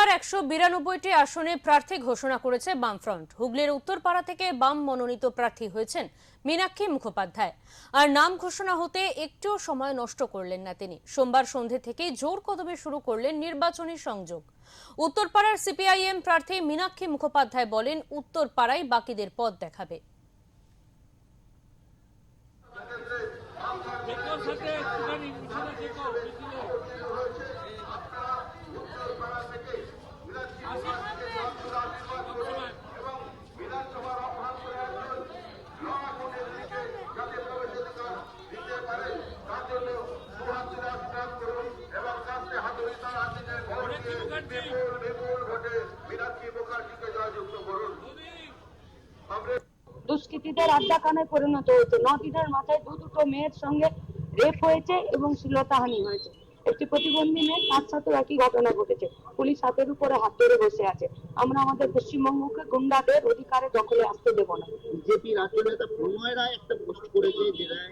এবার 192টি আসনে প্রার্থী ঘোষণা করেছে বামফ্রন্ট। হুগলির উত্তরপাড়া থেকে বাম মনোনীত প্রার্থী হয়েছেন মীনাক্ষী মুখোপাধ্যায়। আর নাম ঘোষণা হতে একটু সময় নষ্ট করলেন না তিনি। সোমবার সন্ধে থেকেই জোর কদমে শুরু করলেন নির্বাচনী সংযোগ। উত্তরপাড়ার সিপিআইএম প্রার্থী মীনাক্ষী মুখোপাধ্যায় বলেন, উত্তরপাড়ায় বাকিদের পথ দেখাবে। দুষ্কৃতীদের আড্ডাখানায় পরিণত হয়েছে। 9 দিনের মাথায় দুটো মেয়ের সঙ্গে রেপ হয়েছে এবং শ্লীলতাহানি হয়েছে। একটি প্রতিবন্ধী মেয়ে, তার সাথেও একই ঘটনা ঘটেছে। পুলিশ হাতের উপরে হাত ধরে বসে আছে। আমরা আমাদের পশ্চিমবঙ্গকে গুন্ডাদের অধিকারে দখলে আসতে দেব না। বিজেপি রাজ্য নেতা প্রণয় রায় একটা পোস্ট করেছে, যেটায়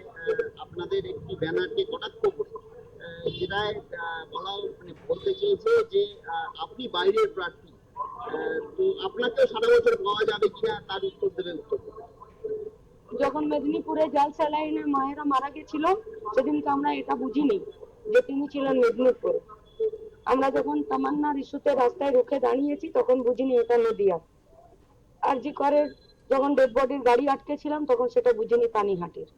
আপনাদের একটি ব্যানারকে কটাক্ষ করে, যেটায় বলা মানে বলতে চেয়েছে যে আপনি বাইরের প্রার্থী, তো আপনাকেও সারা বছর পাওয়া যাবে কিনা তার উত্তর দেবে। যখন মেদিনীপুরে জাল স্যালাইনে মায়েরা মারা গেছিল, সেদিনকে আমরা এটা বুঝিনি যে তিনি ছিলেন মেদিনীপুরে। আমরা যখন তামান্নার ইস্যুতে রাস্তায় রুখে দাঁড়িয়েছি, তখন বুঝিনি এটা নদিয়া। আর জি করে যখন ডেড বডির গাড়ি আটকে ছিলাম, তখন সেটা বুঝিনি পানিহাটির।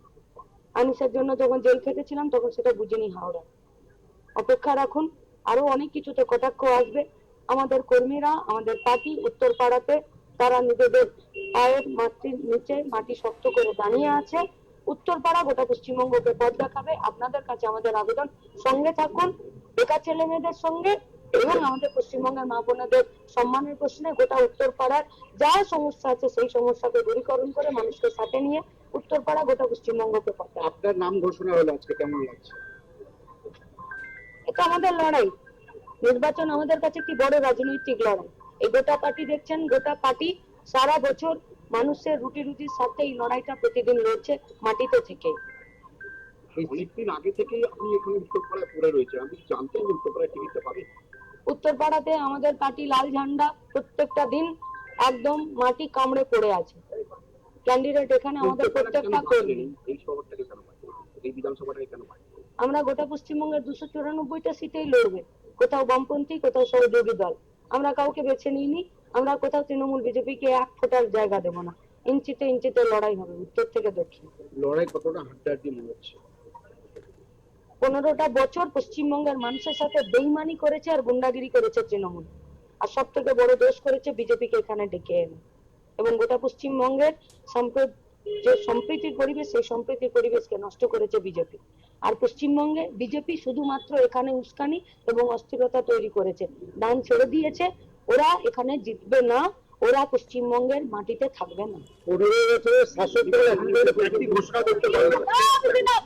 আনিসের জন্য যখন জেল খেটেছিলাম, তখন সেটা বুঝিনি হাওড়া। অপেক্ষা রাখুন, আরো অনেক কিছুতে কটাক্ষ আসবে। আমাদের কর্মীরা, আমাদের পার্টি উত্তরপাড়াতে তারা নিজেদের পায়ের মাটির নিচে মাটি শক্ত করে দাঁড়িয়ে আছে। উত্তরপাড়া গোটা পশ্চিমবঙ্গকে পথ দেখাবে। আপনাদের কাছে আমাদের আবেদন, সঙ্গে থাকুন বেকার ছেলে মেয়েদের সঙ্গে, এবং আমাদের পশ্চিমবঙ্গের মা বোনেদের সম্মানের প্রশ্নে গোটা উত্তরপাড়ার যা সমস্যা আছে সেই সমস্যাকে দূরীকরণ করে মানুষকে সাথে নিয়ে উত্তরপাড়া গোটা পশ্চিমবঙ্গকে পথ দেখাবে। আপনার নাম ঘোষণা হলো আজকে, কেমন লাগছে? এটা আমাদের লড়াই। নির্বাচন আমাদের কাছে একটি বড় রাজনৈতিক লড়াই। এই গোটা পার্টি দেখছেন, গোটা পার্টি সারা বছর মানুষের রুটির সাথে এই লড়াইটা প্রতিদিন লড়ছে মাটিতে থেকে। অনেকদিন আগে থেকেই আপনি এখানে উত্তরপাড়ায় পড়ে রয়েছে, আমি জানতেন যে উত্তরপাড়ায় টিকিটটা পাবে। উত্তরপাড়াতে আমাদের পার্টি লাল ঝান্ডা প্রত্যেকটা দিন একদম মাটি কামড়ে পড়ে আছে। ক্যান্ডিডেট এখানে আমাদের প্রত্যেকটা কর্মী। এই শহরটাকে কেন পায়, এই বিধানসভাটাকে কেন পায়? আমরা গোটা পশ্চিমবঙ্গের 294টা সিটেই লড়বে। কোথাও বামপন্থী, কোথাও সহযোগী দল। আমরা কাউকে বেছে নিইনি। আমরা কোথাও তৃণমূল বিজেপিকে এক ফোঁটার জায়গা দেব না। ইঞ্চিতে ইঞ্চিতে লড়াই হবে উত্তর থেকে দক্ষিণ। লড়াই কতটা হাড্ডাহাড্ডি মনে হচ্ছে? 15টা বছর পশ্চিমবঙ্গের মানুষের সাথে বেইমানি করেছে আর গুন্ডাগিরি করেছে তৃণমূল। আর সব থেকে বড় দোষ করেছে বিজেপিকে এখানে ডেকে এনে। এবং গোটা পশ্চিমবঙ্গের যে সম্প্রীতির পরিবেশ, সেই সম্প্রীতির পরিবেশকে নষ্ট করেছে বিজেপি। আর পশ্চিমবঙ্গে বিজেপি শুধুমাত্র এখানে উস্কানি এবং অস্থিরতা তৈরি করেছে। ডান ছেড়ে দিয়েছে। ওরা এখানে জিতবে না, ওরা পশ্চিমবঙ্গের মাটিতে থাকবে না। 15 বছরের শাসক দল এখন ঘোষণা করতে পারবে না।